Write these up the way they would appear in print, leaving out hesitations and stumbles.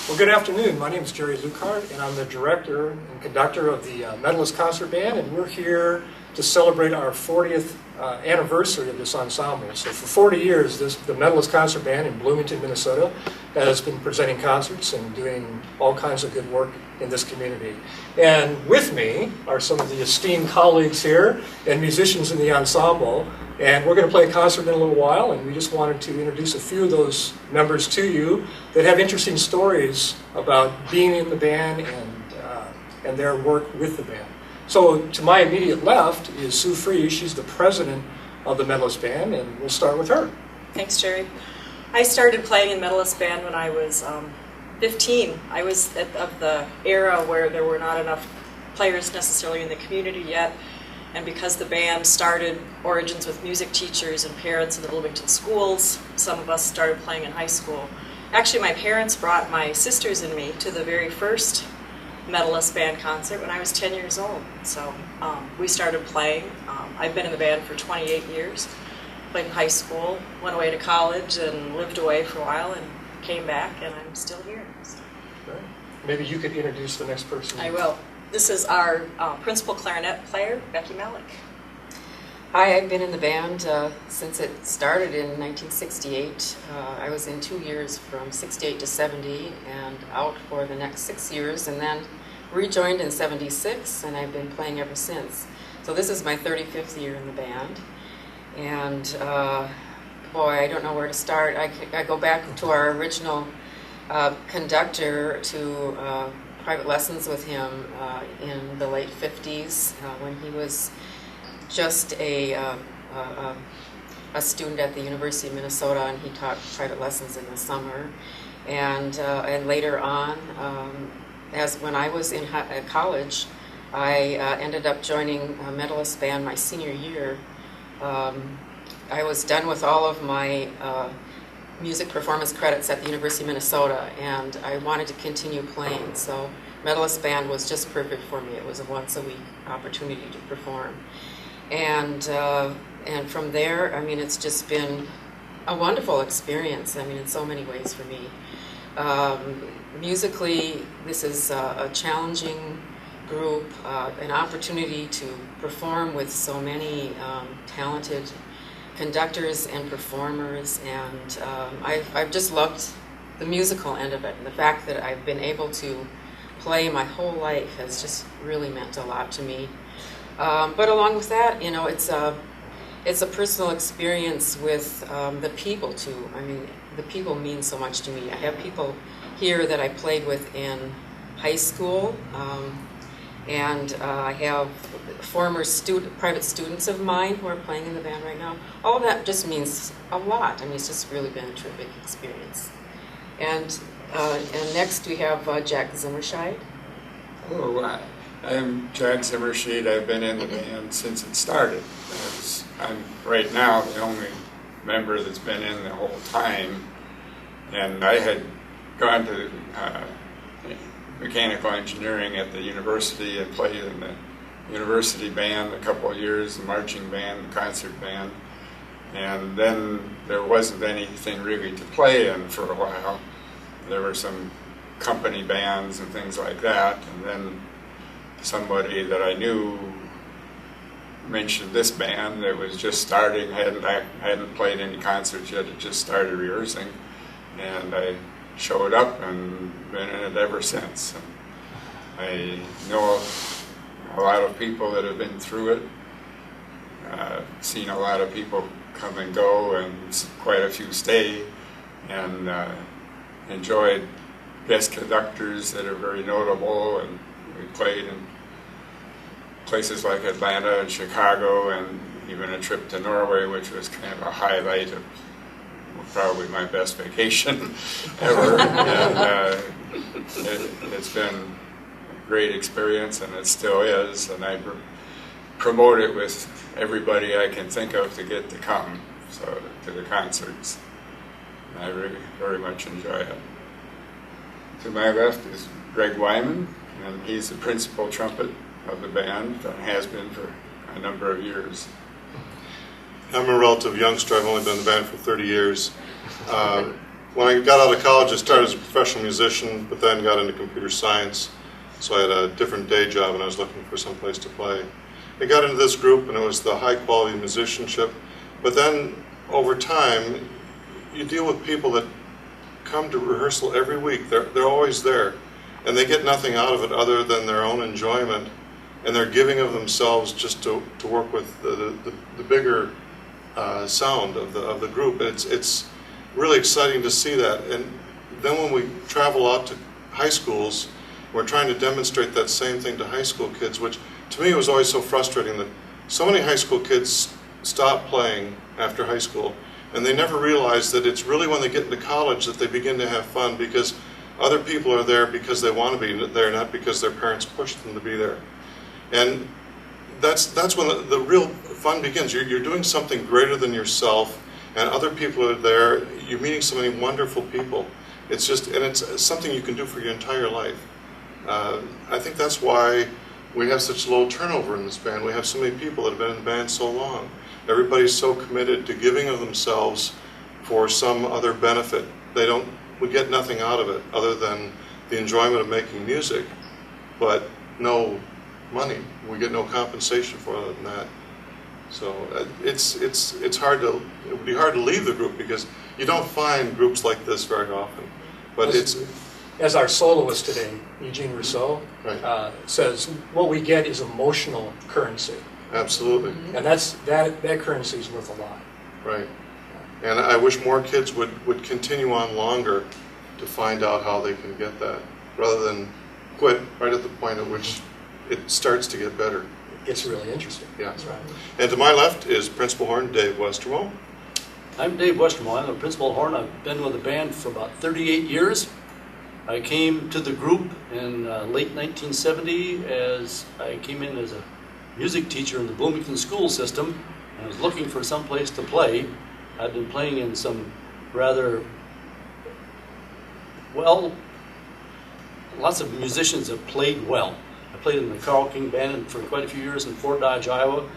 Well, good afternoon. My name is Jerry Lucart, and I'm the director and conductor of the Medalist Concert Band, and we're here to celebrate our 40th anniversary of this ensemble. So for 40 years, the Medalist Concert Band in Bloomington, Minnesota, has been presenting concerts and doing all kinds of good work in this community. And with me are some of the esteemed colleagues here and musicians in the ensemble. And we're going to play a concert in a little while, and we just wanted to introduce a few of those members to you that have interesting stories about being in the band and their work with the band. So to my immediate left is Sue Free. She's the president of the Medalist Band, and we'll start with her. Thanks, Jerry. I started playing in Medalist Band when I was 15. I was of the era where there were not enough players necessarily in the community yet. And because the band started origins with music teachers and parents in the Bloomington schools, some of us started playing in high school. Actually, my parents brought my sisters and me to the very first Medalist Band concert when I was 10 years old. So we started playing. I've been in the band for 28 years. Played in high school, went away to college, and lived away for a while, and came back, and I'm still here. So. Right. Maybe you could introduce the next person. I will. This is our principal clarinet player, Becky Malik. Hi, I've been in the band since it started in 1968. I was in 2 years from 68 to 70 and out for the next 6 years, and then rejoined in 76, and I've been playing ever since. So this is my 35th year in the band, and boy, I don't know where to start. I go back to our original conductor to private lessons with him in the late 50s when he was just a student at the University of Minnesota, and he taught private lessons in the summer. And later on, as when I was in college, I ended up joining a Medalist Band my senior year. I was done with all of my music performance credits at the University of Minnesota, and I wanted to continue playing, so Medalist Band was just perfect for me. It was a once-a-week opportunity to perform. And from there, I mean, it's just been a wonderful experience, I mean, in so many ways for me. Musically, this is a challenging group, an opportunity to perform with so many talented conductors and performers, and I've just loved the musical end of it, and the fact that I've been able to play my whole life has just really meant a lot to me. But along with that, you know, it's a personal experience with the people too. I mean, the people mean so much to me. I have people here that I played with in high school, and I have former private students of mine who are playing in the band right now. All of that just means a lot. I mean, it's just really been a terrific experience. And next we have Jack Zimmerscheid. Hello, I'm Jack Zimmerscheid. I've been in the band since it started. I'm right now the only member that's been in the whole time, and I had gone to mechanical engineering at the university and played in the university band a couple of years, the marching band, the concert band, and then there wasn't anything really to play in for a while. There were some company bands and things like that, and then somebody that I knew mentioned this band that was just starting, hadn't played any concerts yet, it just started rehearsing, and I showed up and been in it ever since. And I know a lot of people that have been through it, seen a lot of people come and go, and quite a few stay, and enjoyed guest conductors that are very notable, and we played in places like Atlanta and Chicago, and even a trip to Norway, which was kind of a highlight of probably my best vacation ever. And it's been a great experience, and it still is, and I promote it with everybody I can think of to get to come to the concerts. And I really very much enjoy it. To my left is Greg Wyman, and he's the principal trumpet of the band, and has been for a number of years. I'm a relative youngster. I've only been in the band for 30 years. when I got out of college, I started as a professional musician, but then got into computer science. So I had a different day job and I was looking for some place to play. I got into this group and it was the high quality musicianship. But then over time, you deal with people that come to rehearsal every week. They're always there. And they get nothing out of it other than their own enjoyment. And they're giving of themselves just to work with the bigger sound of the group. It's really exciting to see that. And then when we travel out to high schools, we're trying to demonstrate that same thing to high school kids, which to me was always so frustrating that so many high school kids stop playing after high school, and they never realize that it's really when they get into college that they begin to have fun, because other people are there because they want to be there, not because their parents pushed them to be there. And that's when the real fun begins. You're doing something greater than yourself, and other people are there. You're meeting so many wonderful people. It's just, and it's something you can do for your entire life. I think that's why we have such low turnover in this band. We have so many people that have been in the band so long. Everybody's so committed to giving of themselves for some other benefit. We get nothing out of it other than the enjoyment of making music, but no money. We get no compensation for it than that. So it's hard to, it would be hard to leave the group because you don't find groups like this very often. But as our soloist today, Gene Russo, right. Says, what we get is emotional currency. Absolutely. And that currency is worth a lot. Right. And I wish more kids would continue on longer to find out how they can get that, rather than quit right at the point at which it starts to get better. It's really interesting. Yeah. That's right. And to my left is Principal Horn Dave Westermo. I'm Dave Westermo. I'm the principal horn. I've been with the band for about 38 years. I came to the group in late 1970 as I came in as a music teacher in the Bloomington school system, and I was looking for some place to play. I've been playing in some rather, well, lots of musicians have played well. I played in the Carl King Band for quite a few years in Fort Dodge, Iowa,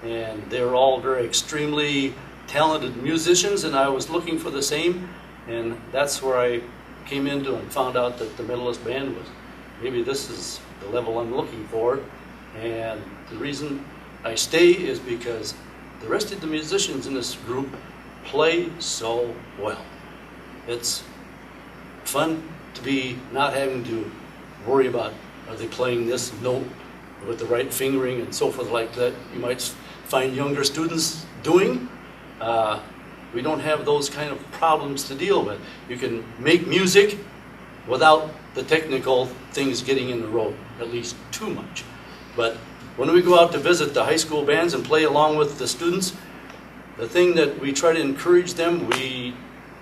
and they were all very extremely talented musicians, and I was looking for the same, and that's where I came into and found out that the Medalist band was, maybe this is the level I'm looking for. And the reason I stay is because the rest of the musicians in this group play so well. It's fun to be not having to worry about, are they playing this note with the right fingering and so forth like that you might find younger students doing. We don't have those kind of problems to deal with. You can make music without the technical things getting in the road, at least too much. But when we go out to visit the high school bands and play along with the students, the thing that we try to encourage them, we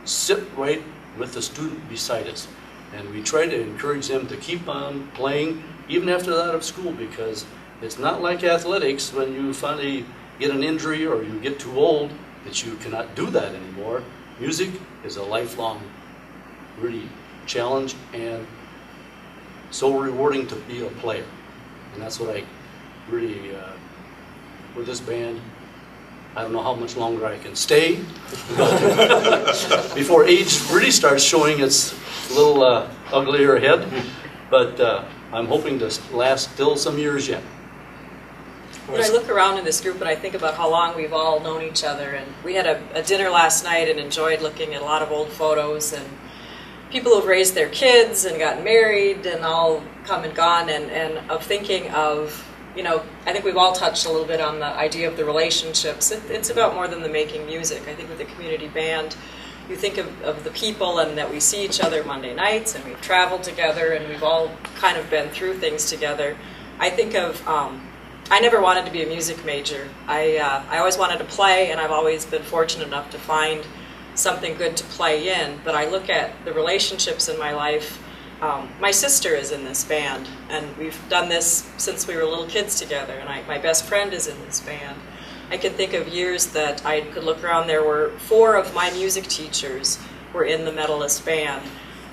sit right with the student beside us. And we try to encourage them to keep on playing even after they're out of school, because it's not like athletics when you finally get an injury or you get too old that you cannot do that anymore. Music is a lifelong really challenge and so rewarding to be a player. And that's what I really, with this band, I don't know how much longer I can stay before age really starts showing its little uglier head. But I'm hoping to last still some years yet. When I look around in this group and I think about how long we've all known each other, and we had a dinner last night and enjoyed looking at a lot of old photos, and people who've raised their kids and gotten married and all come and gone, and of thinking of, you know, I think we've all touched a little bit on the idea of the relationships. It's about more than the making music. I think with the community band, you think of the people and that we see each other Monday nights and we've traveled together and we've all kind of been through things together. I think of, I never wanted to be a music major. I always wanted to play, and I've always been fortunate enough to find something good to play in. But I look at the relationships in my life. My sister is in this band, and we've done this since we were little kids together, and my best friend is in this band. I can think of years that I could look around. There were 4 of my music teachers were in the Medalist band.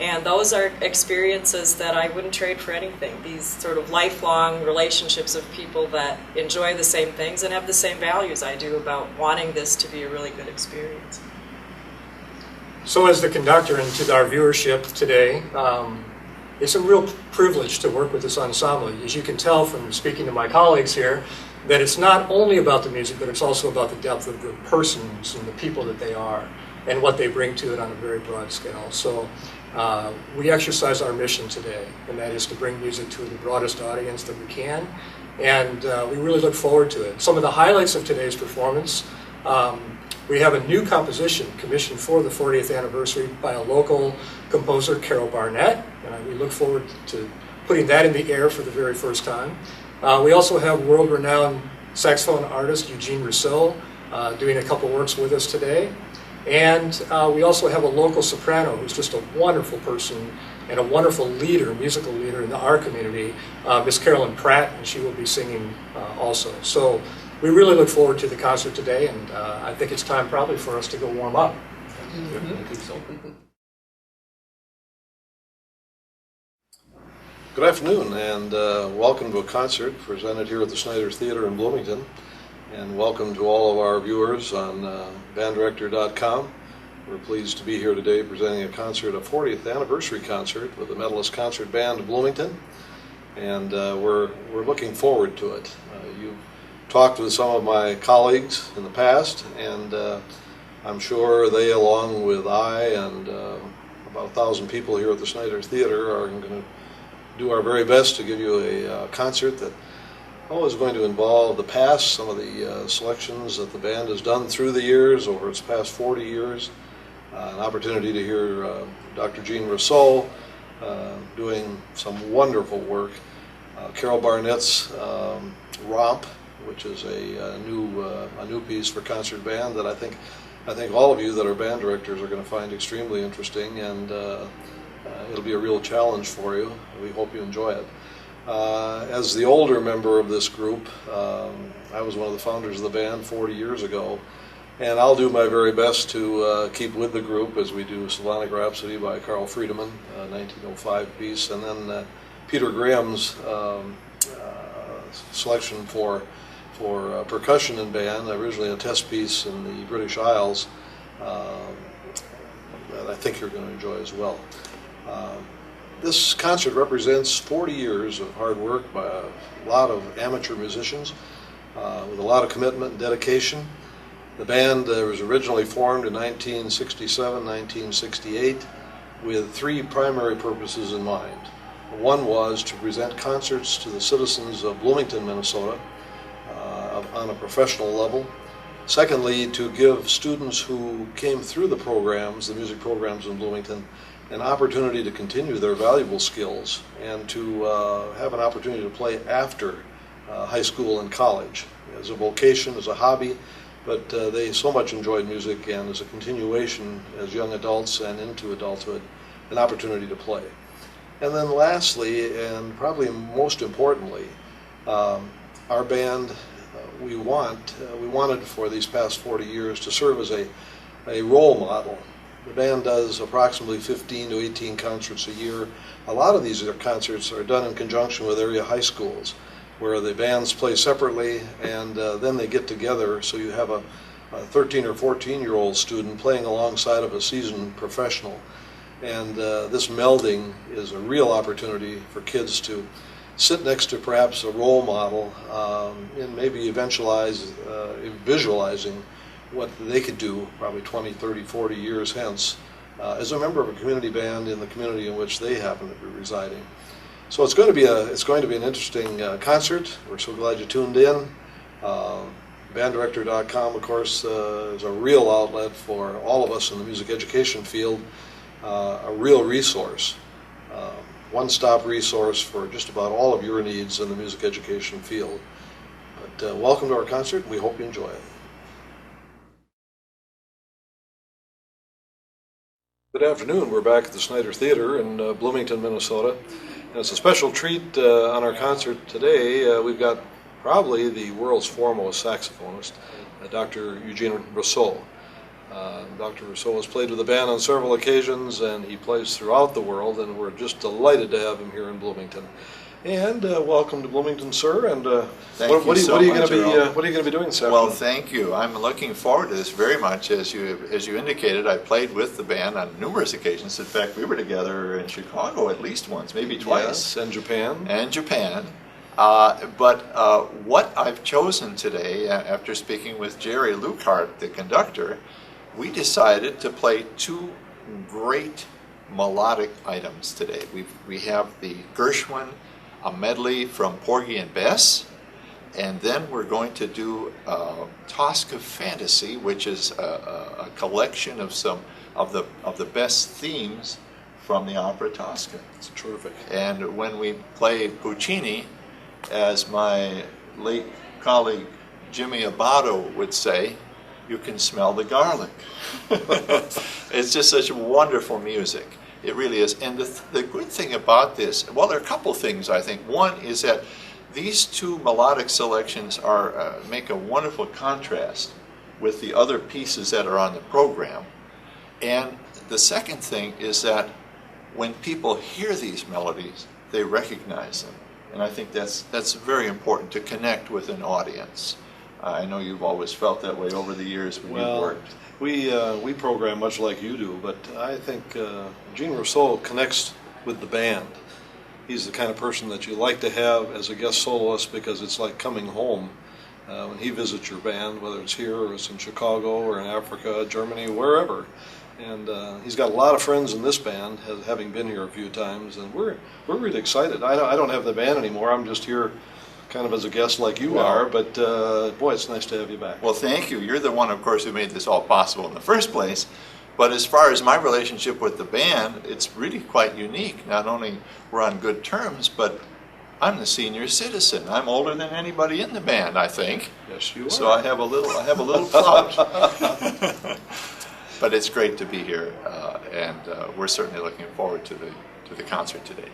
And those are experiences that I wouldn't trade for anything. These sort of lifelong relationships of people that enjoy the same things and have the same values I do about wanting this to be a really good experience. So as the conductor and to our viewership today, it's a real privilege to work with this ensemble. As you can tell from speaking to my colleagues here, that it's not only about the music, but it's also about the depth of the persons and the people that they are and what they bring to it on a very broad scale. So we exercise our mission today, and that is to bring music to the broadest audience that we can, and we really look forward to it. Some of the highlights of today's performance, we have a new composition commissioned for the 40th anniversary by a local composer, Carol Barnett, and we look forward to putting that in the air for the very first time. We also have world-renowned saxophone artist Gene Russo doing a couple works with us today. And we also have a local soprano who's just a wonderful person and a wonderful leader, musical leader in our community, Miss Carolyn Pratt, and she will be singing also. So we really look forward to the concert today, and I think it's time probably for us to go warm up. I think so. Good afternoon, and welcome to a concert presented here at the Snyder Theater in Bloomington. And welcome to all of our viewers on banddirector.com. We're pleased to be here today presenting a concert, a 40th anniversary concert with the Medalist Concert Band of Bloomington. And we're looking forward to it. You've talked with some of my colleagues in the past, and I'm sure they, along with I and about 1,000 people here at the Snyder Theater, are going to do our very best to give you a concert that is going to involve the past, some of the selections that the band has done through the years, over its past 40 years. An opportunity to hear Dr. Gene Russo doing some wonderful work. Carol Barnett's Romp, which is a new piece for concert band that I think all of you that are band directors are going to find extremely interesting, and it'll be a real challenge for you. We hope you enjoy it. As the older member of this group, I was one of the founders of the band 40 years ago, and I'll do my very best to keep with the group as we do Sylphonic Rhapsody by Carl Friedemann, 1905 piece, and then Peter Graham's selection for percussion and band, originally a test piece in the British Isles, that I think you're going to enjoy as well. This concert represents 40 years of hard work by a lot of amateur musicians with a lot of commitment and dedication. The band was originally formed in 1967, 1968 with three primary purposes in mind. One was to present concerts to the citizens of Bloomington, Minnesota on a professional level. Secondly, to give students who came through the programs, the music programs in Bloomington, an opportunity to continue their valuable skills and to have an opportunity to play after high school and college as a vocation, as a hobby, but they so much enjoyed music, and as a continuation as young adults and into adulthood, an opportunity to play. And then lastly, and probably most importantly, our band, we wanted for these past 40 years to serve as a role model. The band does approximately 15 to 18 concerts a year. A lot of these concerts are done in conjunction with area high schools, where the bands play separately and then they get together, so you have a 13 or 14-year-old student playing alongside of a seasoned professional. And this melding is a real opportunity for kids to sit next to perhaps a role model and maybe visualizing what they could do probably 20, 30, 40 years hence as a member of a community band in the community in which they happen to be residing. So it's going to be an interesting concert. We're so glad you tuned in. Banddirector.com, of course, is a real outlet for all of us in the music education field, a real resource, one-stop resource for just about all of your needs in the music education field. But welcome to our concert. We hope you enjoy it. Good afternoon. We're back at the Snyder Theater in Bloomington, Minnesota. And it's a special treat on our concert today. We've got probably the world's foremost saxophonist, Dr. Gene Russo. Dr. Russo has played with the band on several occasions, and he plays throughout the world, and we're just delighted to have him here in Bloomington. And welcome to Bloomington, sir. And Thank you so what are you much, going to be Earl. what are you going to be doing this Well, afternoon? thank you. I'm looking forward to this very much. As you indicated, I played with the band on numerous occasions. In fact, we were together in Chicago at least once, maybe twice. Yes, and Japan. And Japan. But what I've chosen today, after speaking with Jerry Lucart, the conductor, we decided to play two great melodic items today. We have the Gershwin, a medley from Porgy and Bess, and then we're going to do Tosca Fantasy, which is a collection of some of the best themes from the opera Tosca. It's terrific. And when we play Puccini, as my late colleague Jimmy Abato would say, you can smell the garlic. It's just such wonderful music. It really is. And the good thing about this, well, there are a couple things, I think. One is that these two melodic selections make a wonderful contrast with the other pieces that are on the program. And the second thing is that when people hear these melodies, they recognize them. And I think that's very important to connect with an audience. I know you've always felt that way over the years when you've worked. We program much like you do, but I think Gene Russo connects with the band. He's the kind of person that you like to have as a guest soloist because it's like coming home when he visits your band, whether it's here or it's in Chicago or in Africa, Germany, wherever. And he's got a lot of friends in this band, having been here a few times, and we're really excited. I don't have the band anymore. I'm just here kind of as a guest like you are, but boy, it's nice to have you back. Well, thank you. You're the one, of course, who made this all possible in the first place. But as far as my relationship with the band, it's really quite unique. Not only we're on good terms, but I'm the senior citizen. I'm older than anybody in the band, I think. Yes, you are. So I have a little clout. But it's great to be here, and we're certainly looking forward to the concert today.